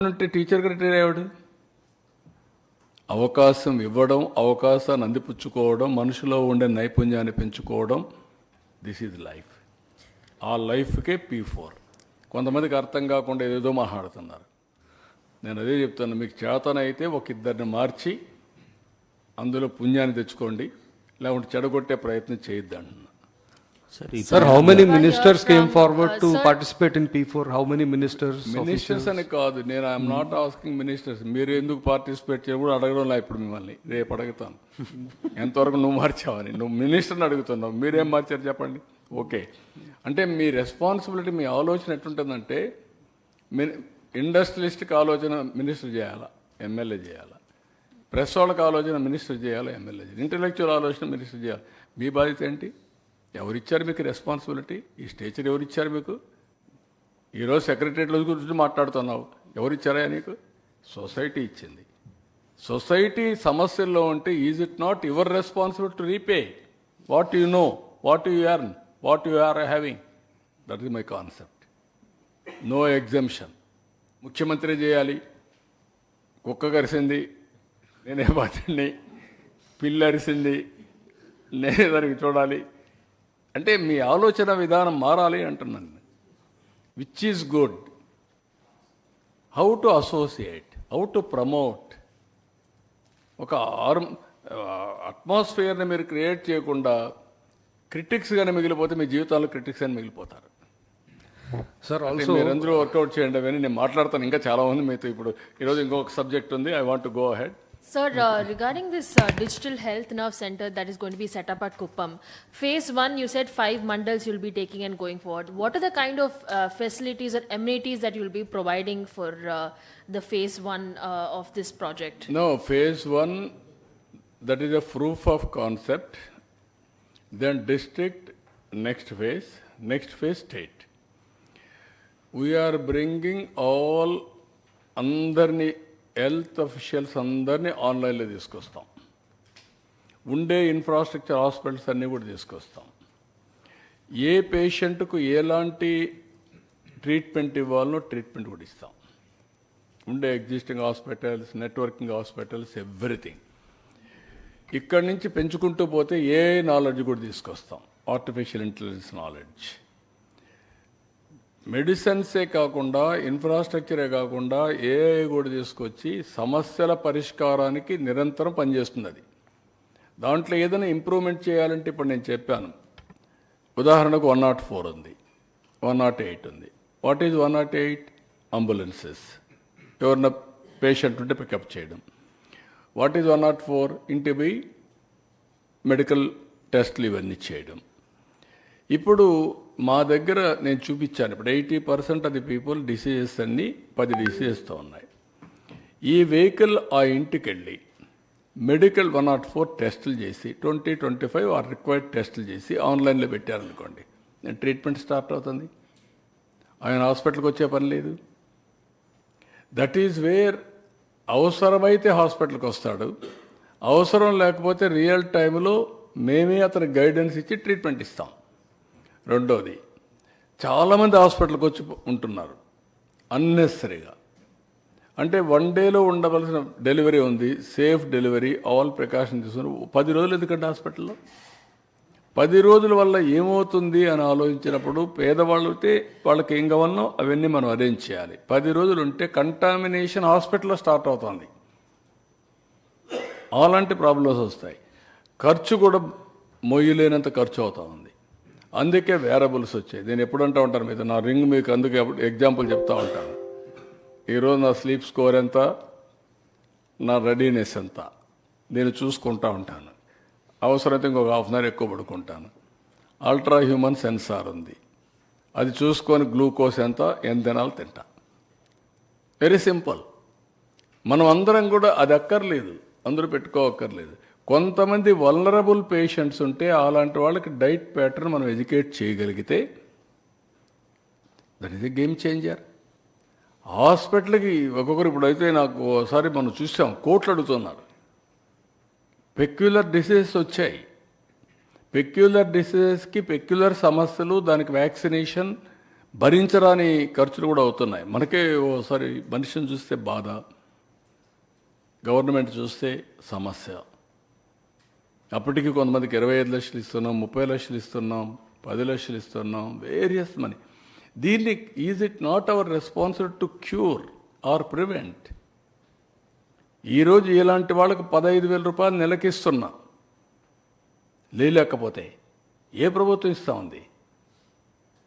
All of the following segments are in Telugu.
అంటే టీచర్గా రిటైర్ అయ్యాడు. అవకాశం ఇవ్వడం, అవకాశాన్ని అందిపుచ్చుకోవడం, మనుషులో ఉండే నైపుణ్యాన్ని పెంచుకోవడం, దిస్ ఈజ్ లైఫ్. ఆ లైఫ్కే P4. కొంతమందికి అర్థం కాకుండా ఏదేదో మాట్లాడుతున్నారు. నేను అదే చెప్తాను, మీకు చేతనైతే ఒక ఇద్దరిని మార్చి అందులో పుణ్యాన్ని తెచ్చుకోండి, లేకుంటే చెడగొట్టే ప్రయత్నం చేయొద్దు అంటున్నా. Sir, how many ministers came forward to participate in P4? How many ministers? Ministers అని కాదు, నేను ఐఎమ్ నాట్ ఆస్కింగ్ మినిస్టర్స్. మీరు ఎందుకు పార్టిసిపేట్ చేయడం కూడా అడగడం లే. ఇప్పుడు మిమ్మల్ని రేపు అడుగుతాను, ఎంతవరకు నువ్వు మార్చావని. నువ్వు మినిస్టర్ని అడుగుతున్నావు, మీరేం మార్చారు చెప్పండి. ఓకే, అంటే మీ రెస్పాన్సిబిలిటీ, మీ ఆలోచన ఎట్లుంటుందంటే, ఇండస్ట్రియలిస్ట్కి ఆలోచన మినిస్టర్ చేయాలా, ఎమ్మెల్యే చేయాలా. ప్రెస్ వాళ్ళకి ఆలోచన మినిస్టర్ చేయాలా, ఎమ్మెల్యే చేయాలి. ఇంటలెక్చువల్ ఆలోచన మినిస్టర్ చేయాలి. మీ బాధ్యత ఏంటి? ఎవరిచ్చారు మీకు రెస్పాన్సిబిలిటీ? ఈ స్టేచర్ ఎవరిచ్చారు మీకు? ఈరోజు సెక్రటరియట్లో గురించి మాట్లాడుతున్నావు, ఎవరిచ్చారా నీకు? సొసైటీ ఇచ్చింది. సొసైటీ సమస్యల్లో ఉంటే is it not your responsibility to repay what you know, what you earn, what you are having? That is my concept. No exemption. ముఖ్యమంత్రి చేయాలి, కుక్క కరిసింది నేనే బాధ్యుడిని, పిల్లి అరిసింది నేనే దానికి చూడాలి అంటే మీ ఆలోచన విధానం మారాలి అంటున్నాను. Which is good, how to associate, how to promote. ఒక అట్మాస్ఫియర్ని మీరు క్రియేట్ చేయకుండా క్రిటిక్స్గానే మిగిలిపోతే మీ జీవితాల్లో క్రిటిక్స్ అని మిగిలిపోతారు. Sir, also మీరందరూ వర్కౌట్ చేయండి అవన్నీ. నేను మాట్లాడతాను ఇంకా చాలా ఉంది మీతో. ఇప్పుడు ఈరోజు ఇంకొక సబ్జెక్ట్ ఉంది, I want to go ahead. Sir, regarding this digital health nerve center that is going to be set up at Kuppam, phase 1 you said 5 mandals you'll be taking and going forward. What are the kind of facilities or amenities that you'll be providing for the phase 1 of this project? No, phase 1, that is a proof of concept. Then district, next phase state. We are bringing all అందరినీ, హెల్త్ అఫీషియల్స్ అందరినీ ఆన్లైన్లో తీసుకొస్తాం. ఉండే ఇన్ఫ్రాస్ట్రక్చర్ హాస్పిటల్స్ అన్నీ కూడా తీసుకొస్తాం. ఏ పేషెంట్కు ఎలాంటి ట్రీట్మెంట్ ఇవ్వాలనో ట్రీట్మెంట్ కూడా ఇస్తాం. ఉండే existing hospitals, networking hospitals, everything. ఇక్కడి నుంచి పెంచుకుంటూ పోతే ఏ నాలెడ్జ్ కూడా తీసుకొస్తాం, ఆర్టిఫిషియల్ ఇంటెలిజెన్స్ నాలెడ్జ్. మెడిసిన్సే కాకుండా, ఇన్ఫ్రాస్ట్రక్చరే కాకుండా ఏఐ కూడా తీసుకొచ్చి సమస్యల పరిష్కారానికి నిరంతరం పనిచేస్తుంది. అది దాంట్లో ఏదైనా ఇంప్రూవ్మెంట్ చేయాలంటే ఇప్పుడు నేను చెప్పాను, ఉదాహరణకు 104 ఉంది, 108 ఉంది. What is 108? అంబులెన్సెస్, ఎవరన్నా పేషెంట్ ఉంటే పికప్ చేయడం. What is 104? ఇంటికి పోయి మెడికల్ టెస్ట్లు ఇవన్నీ చేయడం. ఇప్పుడు మా దగ్గర నేను చూపించాను, ఇప్పుడు 80% ఆఫ్ ది పీపుల్ డిసీజెస్ అన్నీ 10 డిసీజెస్తో ఉన్నాయి. ఈ వెహికల్ ఆ ఇంటికి వెళ్ళి మెడికల్ 104 టెస్టులు చేసి 20-25 ఆ రిక్వైర్డ్ టెస్టులు చేసి ఆన్లైన్లో పెట్టారనుకోండి, ట్రీట్మెంట్ స్టార్ట్ అవుతుంది. ఆయన హాస్పిటల్కి వచ్చే పని లేదు. దట్ ఈజ్ వేర్ అవసరమైతే హాస్పిటల్కి వస్తాడు, అవసరం లేకపోతే రియల్ టైంలో మేమే అతనికి గైడెన్స్ ఇచ్చి ట్రీట్మెంట్ ఇస్తాం. రెండోది, చాలామంది హాస్పిటల్కి వచ్చి ఉంటున్నారు అన్నెసరీగా. అంటే 1 డేలో ఉండవలసిన డెలివరీ ఉంది, సేఫ్ డెలివరీ, ఆల్ ప్రికాషన్ తీసుకుని 10 రోజులు ఎందుకంటే హాస్పిటల్లో 10 రోజుల వల్ల ఏమవుతుంది అని ఆలోచించినప్పుడు, పేదవాళ్ళు అయితే వాళ్ళకి ఏం కావాలనో అవన్నీ మనం అరేంజ్ చేయాలి. 10 రోజులు ఉంటే కంటామినేషన్ హాస్పిటల్లో స్టార్ట్ అవుతుంది, అలాంటి ప్రాబ్లమ్స్ వస్తాయి. ఖర్చు కూడా మొయ్యలేనంత ఖర్చు అవుతూ ఉంది. అందుకే వేరబుల్స్ వచ్చాయి. నేను ఎప్పుడు అంటూ ఉంటాను మీద, నా రింగ్ మీకు అందుకే ఎగ్జాంపుల్ చెప్తూ ఉంటాను. ఈరోజు నా స్లీప్ స్కోర్ ఎంత, నా రెడీనెస్ ఎంత, నేను చూసుకుంటూ ఉంటాను. అవసరమైతే ఇంకొక హాఫ్ అన్ అవర్ ఎక్కువ పడుకుంటాను. అల్ట్రా హ్యూమన్ సెన్సార్ ఉంది, అది చూసుకొని గ్లూకోజ్ ఎంత తినాలో తింటా. Very simple. మనం అందరం కూడా అది అక్కర్లేదు, అందరూ పెట్టుకోవక్కర్లేదు. కొంతమంది వల్నరబుల్ పేషెంట్స్ ఉంటే అలాంటి వాళ్ళకి డైట్ ప్యాటర్న్ మనం ఎడ్యుకేట్ చేయగలిగితే that is a game changer. హాస్పిటల్కి ఒక్కొక్కరు ఇప్పుడైతే నాకు ఒకసారి మనం చూసాం, కోట్లు అడుగుతున్నారు. పెక్యులర్ డిసీజెస్ వచ్చాయి. పెక్యులర్ డిసీజెస్కి పెక్యులర్ సమస్యలు, దానికి వ్యాక్సినేషన్ భరించరాని ఖర్చులు కూడా అవుతున్నాయి. మనకే ఓసారి మనిషిని చూస్తే బాధ, గవర్నమెంట్ చూస్తే సమస్య. అప్పటికి కొంతమందికి 25 లక్షలు ఇస్తున్నాం, 30 లక్షలు ఇస్తున్నాం, 10 లక్షలు ఇస్తున్నాం, వేరియస్ మనీ. దీన్ని is it not our responsibility to cure or prevent? ఈరోజు ఇలాంటి వాళ్ళకు 15,000 రూపాయలు నెలకిస్తున్నా, లేకపోతే ఏ ప్రభుత్వం ఇస్తూ ఉంది?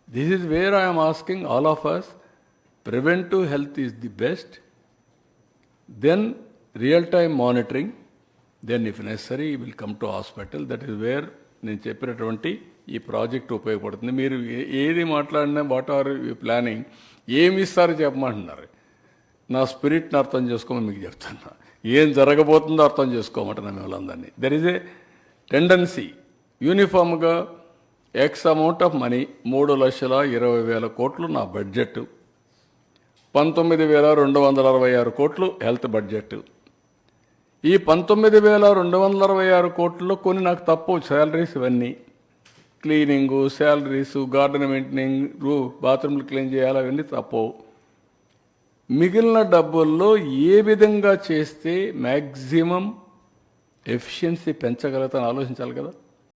This is where I'm asking all of us. Preventive health is the best, then real time monitoring, then if necessary will come to hospital. That is where నేను చెప్పినటువంటి ఈ ప్రాజెక్ట్ ఉపయోగపడుతుంది. మీరు ఏది మాట్లాడినా వాట్ ఆర్ యూ ప్లానింగ్, ఏమి ఇస్తారో చెప్పమంటున్నారు. నా స్పిరిట్ని అర్థం చేసుకోమని మీకు చెప్తున్నా. ఏం జరగబోతుందో అర్థం చేసుకోమంటున్నాను వాళ్ళందరినీ. దెర్ ఈజ్ ఏ టెండెన్సీ యూనిఫామ్గా ఎక్స్ అమౌంట్ ఆఫ్ మనీ, 3,20,000 కోట్లు నా బడ్జెట్, 19,266 కోట్లు హెల్త్ బడ్జెట్. ఈ 19,266 కోట్లలో కొన్ని నాకు తప్పు, శాలరీస్ ఇవన్నీ, క్లీనింగు, శాలరీసు, గార్డెన్ మెయింటెనింగ్, బాత్రూమ్లు క్లీన్ చేయాలి, అవన్నీ తప్పు. మిగిలిన డబ్బుల్లో ఏ విధంగా చేస్తే మ్యాక్సిమం ఎఫిషియన్సీ పెంచగలుగుతాను ఆలోచించాలి కదా.